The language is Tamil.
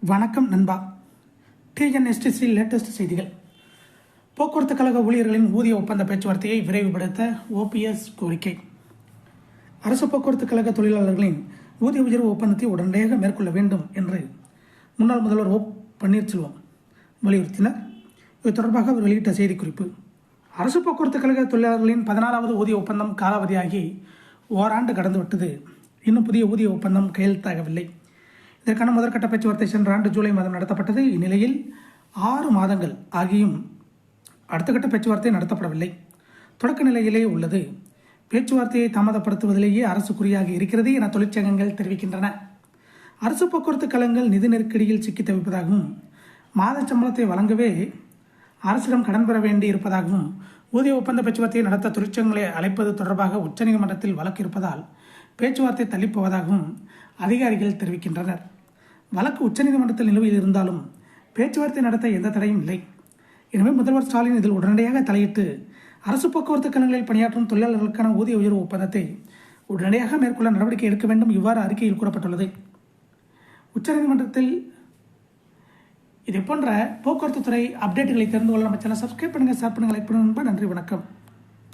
வணக்கம் நண்பா. டிஎன்எஸ்டிசி லேட்டஸ்ட் செய்திகள். போக்குவரத்து கழக ஊழியர்களின் ஊதிய ஒப்பந்த பேச்சுவார்த்தையை விரைவுபடுத்த ஓபிஎஸ் கோரிக்கை. அரசு போக்குவரத்து கழக தொழிலாளர்களின் ஊதிய உயர்வு ஒப்பந்தத்தை உடனடியாக மேற்கொள்ள வேண்டும் என்று முன்னாள் முதல்வர் ஓ பன்னீர்செல்வம் வலியுறுத்தினார். இது தொடர்பாக அவர் வெளியிட்ட செய்திக்குறிப்பு. அரசு போக்குவரத்து கழக தொழிலாளர்களின் 14வது ஊதிய ஒப்பந்தம் காலாவதியாகி ஓராண்டு கடந்துவிட்டது. இன்னும் புதிய ஊதிய ஒப்பந்தம் கையெழுத்தாகவில்லை. இதற்கான முதற்கட்ட பேச்சுவார்த்தை சென்ற ஆண்டு ஜூலை மாதம் நடத்தப்பட்டது. இந்நிலையில் 6 மாதங்கள் ஆகியும் அடுத்த கட்ட பேச்சுவார்த்தை நடத்தப்படவில்லை. தொடக்க நிலையிலே உள்ளது. பேச்சுவார்த்தையை தாமதப்படுத்துவதிலேயே அரசு குறியாக இருக்கிறது என தொழிற்சங்கங்கள் தெரிவிக்கின்றன. அரசு போக்குவரத்து கழகங்கள் நிதி நெருக்கடியில் சிக்கி தவிப்பதாகவும் மாத சம்பளத்தை வழங்கவே அரசிடம் கடன் பெற வேண்டி இருப்பதாகவும் ஊதிய ஒப்பந்த பேச்சுவார்த்தையை நடத்த தொழிற்சங்கங்களை அழைப்பது தொடர்பாக உச்சநீதிமன்றத்தில் வழக்கு இருப்பதால் பேச்சுவார்த்தை தள்ளிப்போவதாகவும் அதிகாரிகள் தெரிவிக்கின்றனர். வழக்கு உச்சநீதிமன்றத்தில் நிலுவையில் இருந்தாலும் பேச்சுவார்த்தை நடத்த எந்த தடையும் இல்லை. எனவே முதல்வர் ஸ்டாலின் இதில் உடனடியாக தலையிட்டு அரசு போக்குவரத்து கழகங்களில் பணியாற்றும் தொழிலாளர்களுக்கான ஊதிய உயர்வு ஒப்பந்தத்தை உடனடியாக மேற்கொள்ள நடவடிக்கை எடுக்க வேண்டும். இவ்வாறு அறிக்கையில் கூறப்பட்டுள்ளது. உச்சநீதிமன்றத்தில் இதே போன்ற போக்குவரத்து துறை அப்டேட்டுகளை தெரிந்து கொள்ள நம்ம சேனலை சப்ஸ்கிரைப் பண்ணுங்கள், ஷேர் பண்ணுங்கள், லைக் பண்ணுங்கள். நன்றி, வணக்கம்.